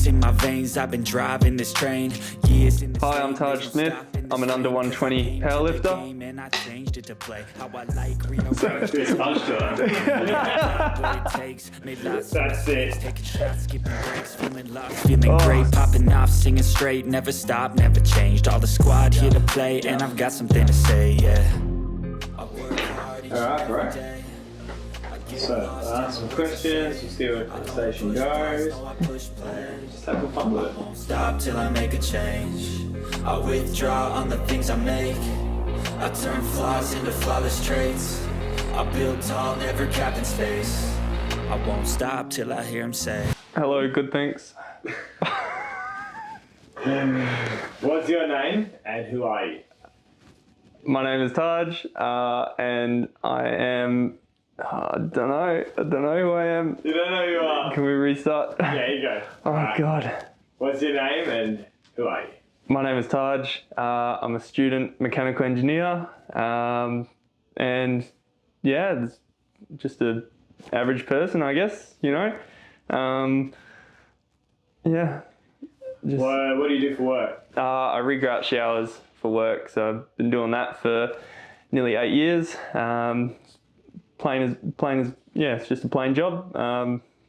juice in my veins, I've been driving this train. Years in the Hi, I'm Taj Smith. I'm an under 120 powerlifter. and I changed it to play how I like It's lunchtime. That's it. taking shots, skipping breaks, feeling lost, feeling great, popping off, singing straight, never stopped, never changed. All the squad here to play, and I've got something to say, yeah. I work hard each Alright, and every right. day. So, some questions, we'll see where the conversation goes. Just have some fun with it. Won't stop till I make a change. I withdraw on the things I make. I turn flaws into flawless traits. I build tall, never capped in space. I won't stop till I hear him say, Hello, good thanks. What's your name and who are you? My name is Tudge, and I am. I don't know who I am. You don't know who you are? Can we restart? Yeah, you go. Oh Alright. God. What's your name and who are you? My name is Tudge. I'm a student mechanical engineer, and yeah, it's just a average person, I guess. You know. Yeah. Just, What do you do for work? I regrout showers for work, so I've been doing that for nearly 8 years. Plain as yeah, it's just a plain job.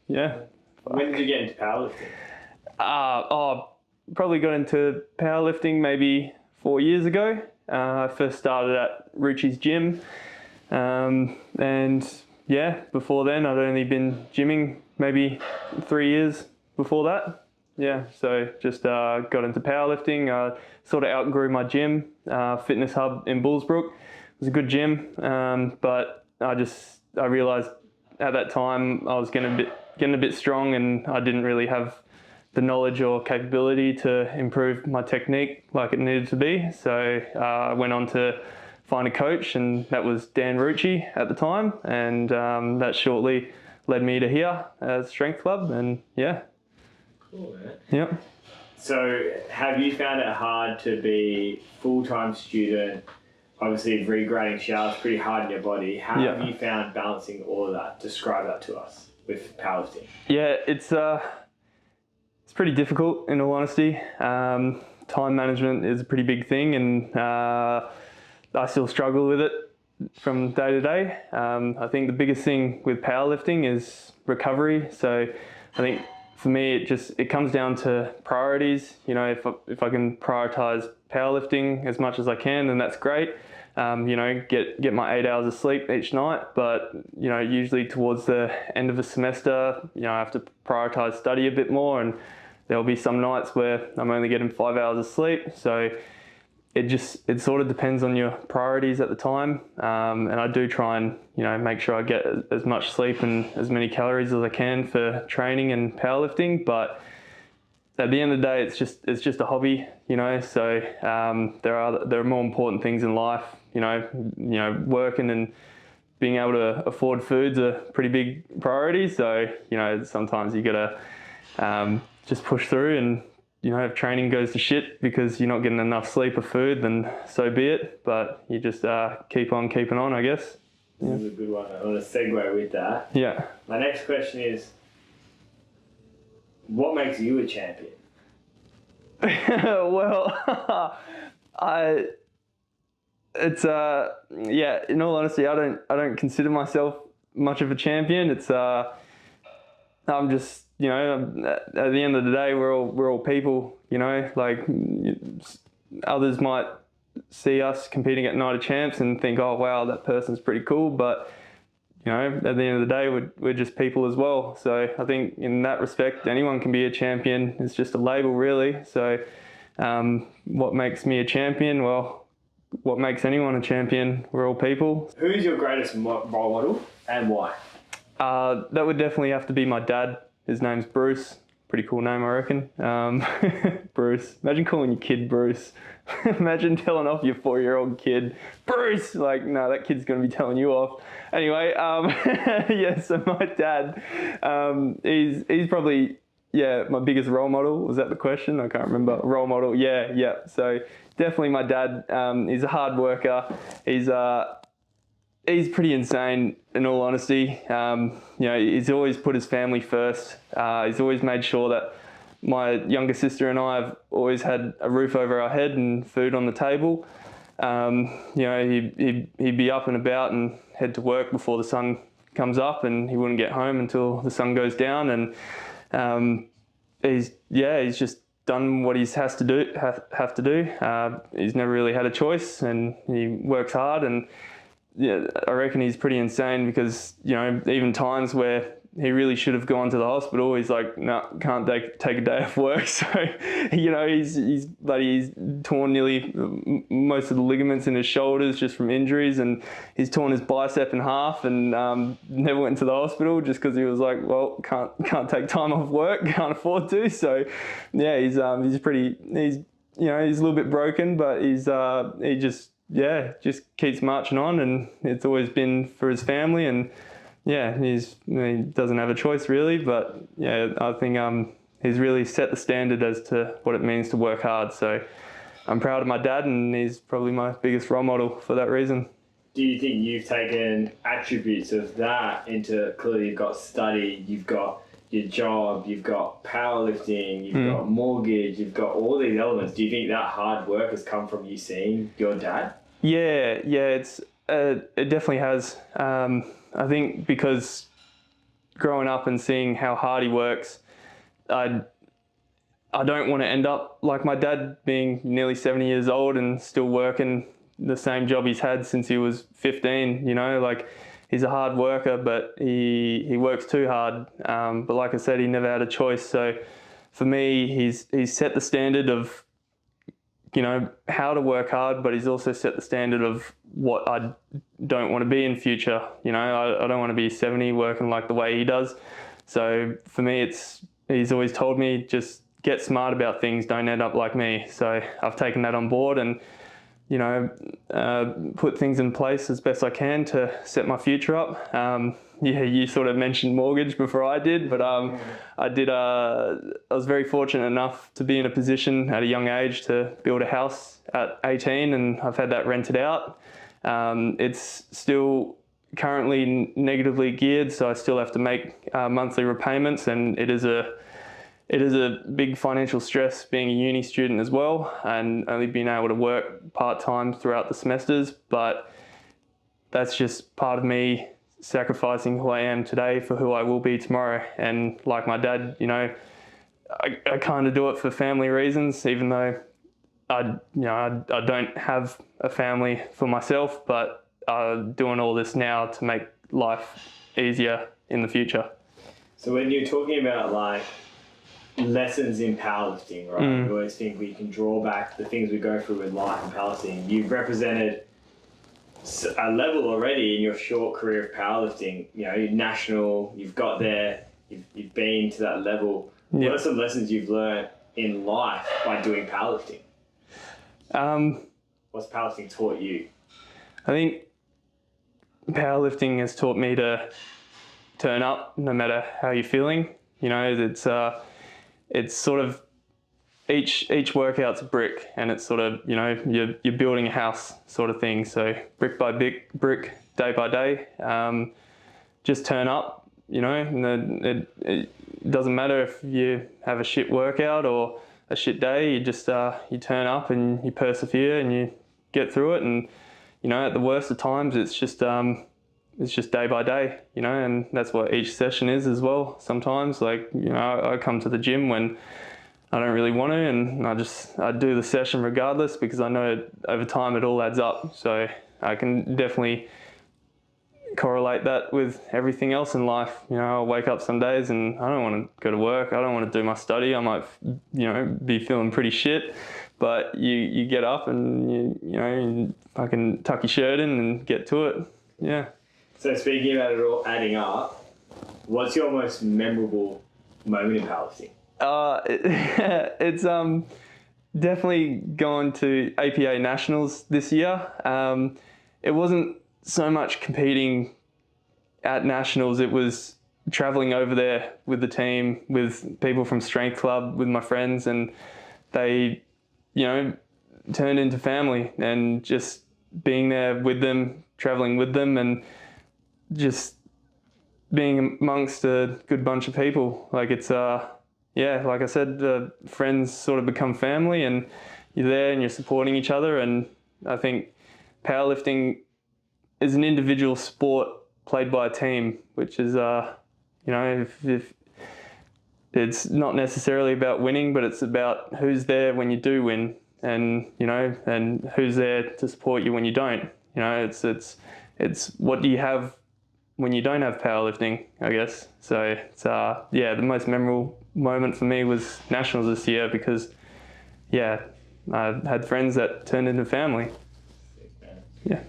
Yeah. When did you get into powerlifting? Probably got into powerlifting maybe 4 years ago. I first started at Ruchi's gym, and yeah, before then I'd only been gymming maybe 3 years before that. Yeah, so just got into powerlifting. Sort of outgrew my gym, Fitness Hub in Bullsbrook. It was a good gym, but I realised at that time I was getting a bit strong, and I didn't really have the knowledge or capability to improve my technique like it needed to be. So I went on to find a coach, and that was Dan Rucci at the time, and that shortly led me to here as Strength Club, and yeah. Cool, man. Yep. So, have you found it hard to be full-time student? Obviously, regrading showers pretty hard in your body. How have you found balancing all of that? Describe that to us with powerlifting. Yeah, it's pretty difficult, in all honesty. Time management is a pretty big thing, and I still struggle with it from day to day. I think the biggest thing with powerlifting is recovery. So I think for me, it comes down to priorities. You know, if I can prioritize powerlifting as much as I can, then that's great. You know, get my 8 hours of sleep each night. But you know, usually towards the end of a semester, you know, I have to prioritize study a bit more, and there'll be some nights where I'm only getting 5 hours of sleep. So it sort of depends on your priorities at the time. And I do try and, you know, make sure I get as much sleep and as many calories as I can for training and powerlifting. But at the end of the day, it's just a hobby, you know. So there are more important things in life, you know, working and being able to afford food's a pretty big priority. So, you know, sometimes you gotta just push through, and you know, if training goes to shit because you're not getting enough sleep or food, then so be it. But you just keep on keeping on, I guess. This is a good one. I want to segue with that. Yeah. My next question is, what makes you a champion? Well, in all honesty, I don't consider myself much of a champion. I'm just, you know, at the end of the day, we're all people, you know. Like, others might see us competing at Night of Champs and think, oh wow, that person's pretty cool, but you know, at the end of the day, we're just people as well. So I think in that respect, anyone can be a champion. It's just a label, really. So what makes me a champion? Well, what makes anyone a champion? We're all people. Who's your greatest role model and why? That would definitely have to be my dad. His name's Bruce. Pretty cool name, I reckon. Bruce. Imagine calling your kid Bruce. Imagine telling off your 4-year-old kid, Bruce! Like, no, that kid's going to be telling you off. Anyway, yeah, so my dad, he's probably, yeah, my biggest role model. Was that the question? I can't remember. Role model, yeah. So definitely my dad. He's a hard worker. He's pretty insane, in all honesty. You know, he's always put his family first. He's always made sure that my younger sister and I have always had a roof over our head and food on the table. He'd be up and about and head to work before the sun comes up, and he wouldn't get home until the sun goes down. And he's just done what he have to do. He's never really had a choice, and he works hard. And yeah, I reckon he's pretty insane because, even times where he really should have gone to the hospital, he's like, no, can't take a day off work. So, he's torn nearly most of the ligaments in his shoulders just from injuries, and he's torn his bicep in half, and never went to the hospital just because he was like, well, can't take time off work, can't afford to. So, yeah, he's a little bit broken, but he just keeps marching on, and it's always been for his family. And yeah, he doesn't have a choice really, but yeah, I think he's really set the standard as to what it means to work hard. So I'm proud of my dad, and he's probably my biggest role model for that reason. Do you think you've taken attributes of that into, clearly you've got study, you've got your job, you've got powerlifting, you've got mortgage, you've got all these elements. Do you think that hard work has come from you seeing your dad? Yeah, it definitely has. I think because growing up and seeing how hard he works, I don't want to end up like my dad, being nearly 70 years old and still working the same job he's had since he was 15. He's a hard worker, but he works too hard. But like I said, he never had a choice. So for me, he's set the standard of how to work hard, but he's also set the standard of what I don't want to be in future. I don't want to be 70 working like the way he does. So for me, he's always told me, just get smart about things, don't end up like me. So I've taken that on board and, put things in place as best I can to set my future up. You sort of mentioned mortgage before I did, but I was very fortunate enough to be in a position at a young age to build a house at 18, and I've had that rented out. It's still currently negatively geared, so I still have to make monthly repayments, and it is a big financial stress being a uni student as well, and only being able to work part-time throughout the semesters. But that's just part of me sacrificing who I am today for who I will be tomorrow. And like my dad, I kind of do it for family reasons, even though I don't have a family for myself, but doing all this now to make life easier in the future. So when you're talking about lessons in powerlifting, right? We always think we can draw back the things we go through with life and powerlifting. You've represented a level already in your short career of powerlifting. You're national, you've got there, you've been to that level. Yeah. What are some lessons you've learned in life by doing powerlifting? What's powerlifting taught you? I think powerlifting has taught me to turn up no matter how you're feeling. It's sort of each workout's a brick, and it's sort of, you're building a house sort of thing. So brick by brick, day by day, just turn up, and it doesn't matter if you have a shit workout or a shit day. You just you turn up and you persevere and you get through it. And at the worst of times, it's just day by day, and that's what each session is as well. Sometimes, I come to the gym when I don't really want to, and I do the session regardless, because I know over time it all adds up. So I can definitely correlate that with everything else in life. I'll wake up some days and I don't want to go to work. I don't want to do my study. I might, be feeling pretty shit, but you get up and you fucking tuck your shirt in and get to it. Yeah. So speaking about it all adding up, what's your most memorable moment in powerlifting? It's definitely gone to APA Nationals this year. It wasn't so much competing at Nationals, it was traveling over there with the team, with people from Strength Club, with my friends, and they, turned into family, and just being there with them, traveling with them, and just being amongst a good bunch of people. yeah, like I said, the friends sort of become family, and you're there and you're supporting each other. And I think powerlifting is an individual sport played by a team, which is, if it's not necessarily about winning, but it's about who's there when you do win, and and who's there to support you when you don't. It's what do you have when you don't have powerlifting, I guess. So it's the most memorable moment for me was nationals this year, because I had friends that turned into family. Yeah.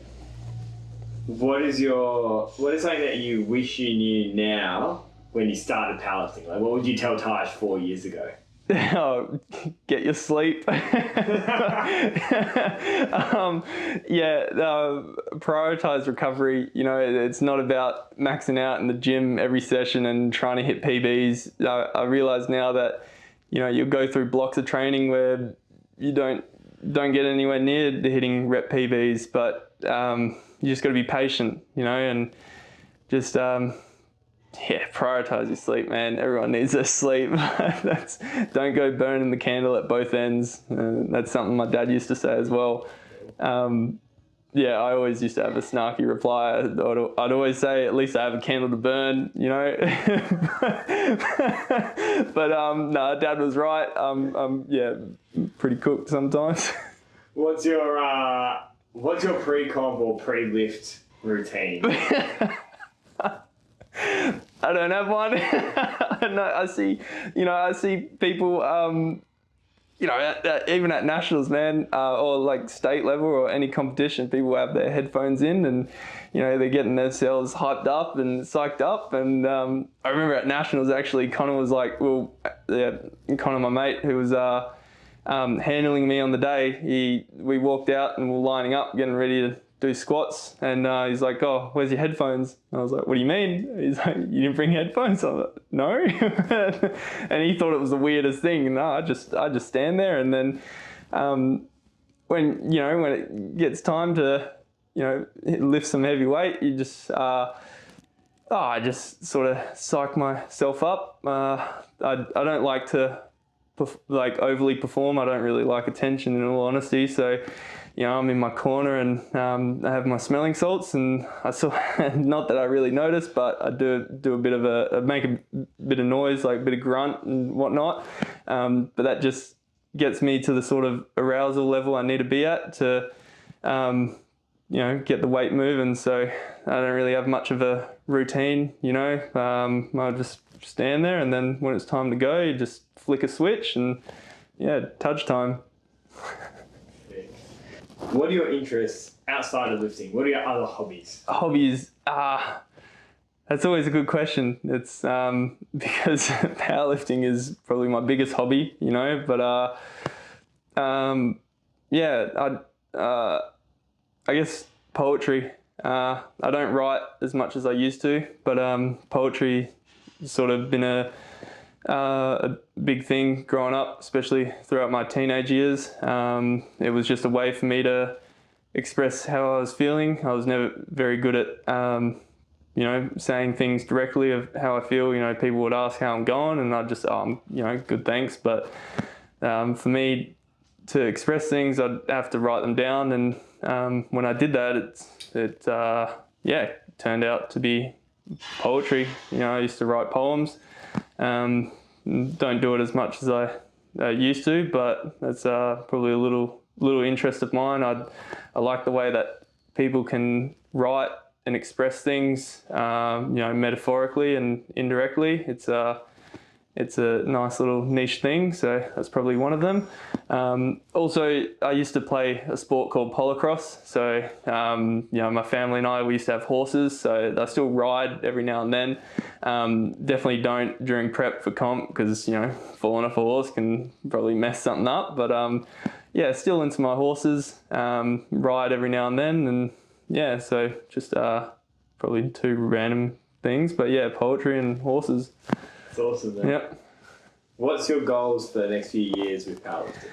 What is something that you wish you knew now when you started powerlifting? Like, what would you tell Taj 4 years ago? Oh, get your sleep. Prioritize recovery. It's not about maxing out in the gym every session and trying to hit PBs. I realize now that you'll go through blocks of training where you don't get anywhere near hitting rep PBs, but you just got to be patient, and just prioritize your sleep, man. Everyone needs their sleep. Don't go burning the candle at both ends. That's something my dad used to say as well. I always used to have a snarky reply. I'd always say, at least I have a candle to burn, But no, Dad was right. Pretty cooked sometimes. What's your pre-comp or pre-lift routine? I don't have one. I see people, even at nationals, man, or like state level or any competition, people have their headphones in and, they're getting themselves hyped up and psyched up. And I remember at nationals, actually, Connor was like, Connor, my mate, who was handling me on the day, we walked out and we're lining up, getting ready to do squats, and he's like, "Oh, where's your headphones?" And I was like, "What do you mean?" He's like, "You didn't bring headphones?" I was like, "No." And he thought it was the weirdest thing. No, I just stand there, and then when it gets time to lift some heavy weight, you just I just sort of psych myself up. I don't like to overly perform. I don't really like attention, in all honesty. So I'm in my corner and I have my smelling salts, and I saw, not that I really notice, but I do a bit of make a bit of noise, like a bit of grunt and whatnot. But that just gets me to the sort of arousal level I need to be at to, get the weight moving. So I don't really have much of a routine, I just stand there, and then when it's time to go, you just flick a switch and Tudge time. What are your interests outside of lifting? What are your other hobbies? That's always a good question. It's because powerlifting is probably my biggest hobby, but I guess poetry. I don't write as much as I used to, but poetry has sort of been a big thing growing up, especially throughout my teenage years. It was just a way for me to express how I was feeling. I was never very good at, saying things directly of how I feel. People would ask how I'm going, and I'd just, good, thanks. But for me to express things, I'd have to write them down. And when I did that, it turned out to be poetry. I used to write poems. Don't do it as much as I used to, but that's probably a little interest of mine. I like the way that people can write and express things, metaphorically and indirectly. It's a nice little niche thing, so that's probably one of them. Also, I used to play a sport called polocross. So, my family and we used to have horses, so I still ride every now and then. Definitely don't during prep for comp, because, falling off a horse can probably mess something up. But, still into my horses, ride every now and then. And so just probably two random things. But poetry and horses. It's awesome, man. Yep. What's your goals for the next few years with powerlifting?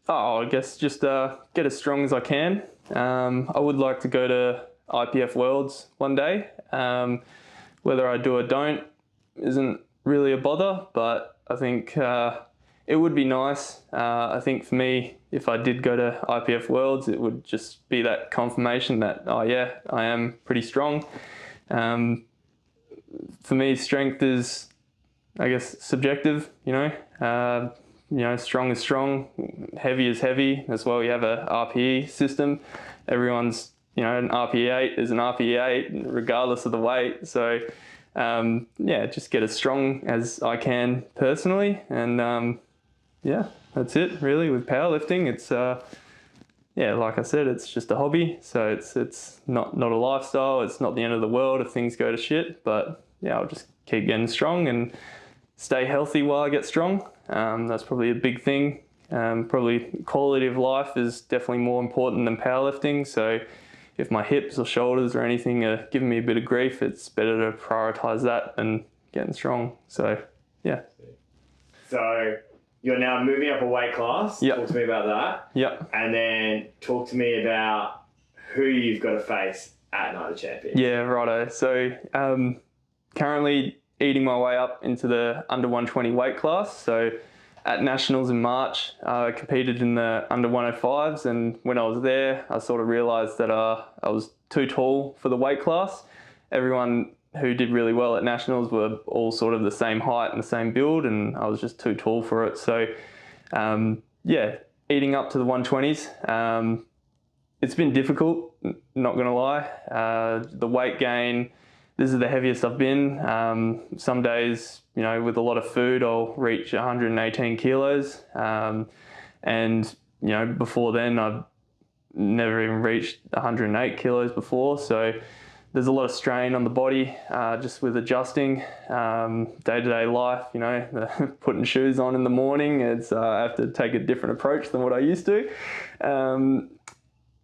I guess just get as strong as I can. I would like to go to IPF Worlds one day. Whether I do or don't isn't really a bother, but I think it would be nice. I think for me, if I did go to IPF Worlds, it would just be that confirmation that, oh yeah, I am pretty strong. For me, strength is, I guess, subjective, strong is strong, heavy is heavy. As well, you have a RPE system. Everyone's, an RPE 8 is an RPE 8 regardless of the weight. So, just get as strong as I can personally. And, that's it really with powerlifting. It's, like I said, it's just a hobby. So it's not a lifestyle. It's not the end of the world if things go to shit. But, I'll just keep getting strong and stay healthy while I get strong. That's probably a big thing. Probably quality of life is definitely more important than powerlifting. So if my hips or shoulders or anything are giving me a bit of grief, it's better to prioritize that than getting strong. So, yeah. So you're now moving up a weight class. Yep. Talk to me about that. Yep. And then talk to me about who you've got to face at Night of Champions. Yeah, righto. So currently eating my way up into the under 120 weight class. So at Nationals in March, I competed in the under 105s, and when I was there, I sort of realised that I was too tall for the weight class. Everyone who did really well at Nationals were all sort of the same height and the same build, and I was just too tall for it. So, eating up to the 120s. It's been difficult, not going to lie. The weight gain, this is the heaviest I've been. Some days, with a lot of food, I'll reach 118 kilos. And, before then, I've never even reached 108 kilos before. So there's a lot of strain on the body just with adjusting day-to-day life, putting shoes on in the morning. I have to take a different approach than what I used to.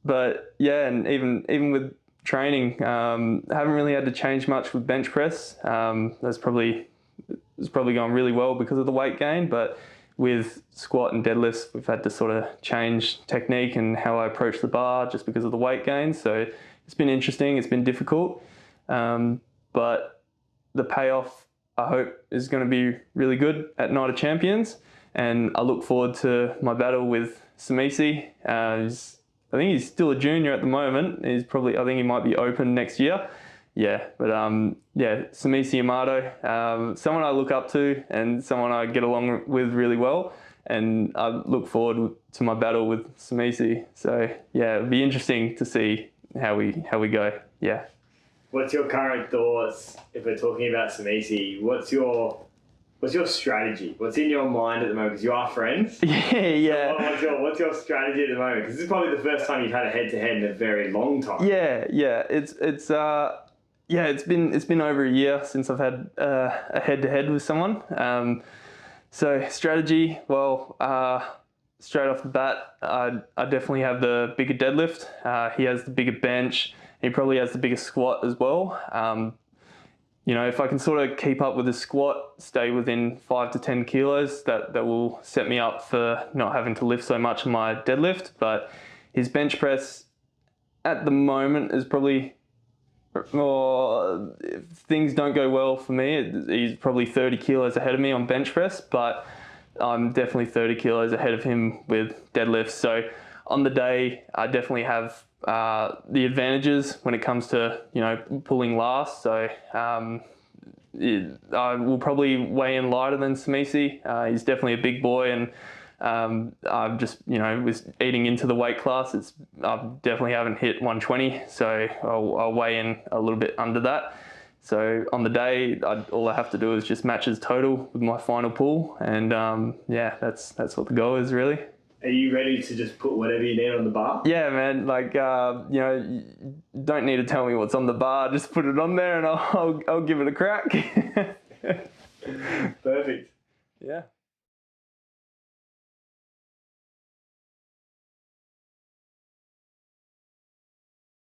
But yeah, and even with training, haven't really had to change much with bench press. It's probably gone really well because of the weight gain, but with squat and deadlifts, we've had to sort of change technique and how I approach the bar just because of the weight gain. So it's been interesting, it's been difficult, but the payoff, I hope, is going to be really good at Night of Champions, and I look forward to my battle with Samisi. I think he's still a junior at the moment. I think he might be open next year. Yeah, but Samisi Yamato, someone I look up to and someone I get along with really well, and I look forward to my battle with Samisi. So yeah, it'll be interesting to see how we go. Yeah. What's your current thoughts if we're talking about Samisi? What's your strategy? What's in your mind at the moment? Because you are friends. Yeah. So what's your strategy at the moment? Because this is probably the first time you've had a head-to-head in a very long time. Yeah. It's been over a year since I've had a head-to-head with someone. So strategy, straight off the bat, I definitely have the bigger deadlift. He has the bigger bench. He probably has the biggest squat as well. If I can sort of keep up with his squat, stay within 5 to 10 kilos, that will set me up for not having to lift so much on my deadlift. But his bench press at the moment is probably, if things don't go well for me, he's probably 30 kilos ahead of me on bench press, but I'm definitely 30 kilos ahead of him with deadlifts. So on the day, I definitely have the advantages when it comes to pulling last. So I will probably weigh in lighter than Samisi. He's definitely a big boy, and I've just with eating into the weight class, I definitely haven't hit 120. So I'll weigh in a little bit under that. So on the day, all I have to do is just match his total with my final pull, and that's what the goal is really. Are you ready to just put whatever you need on the bar? Yeah, man. You don't need to tell me what's on the bar. Just put it on there, and I'll give it a crack.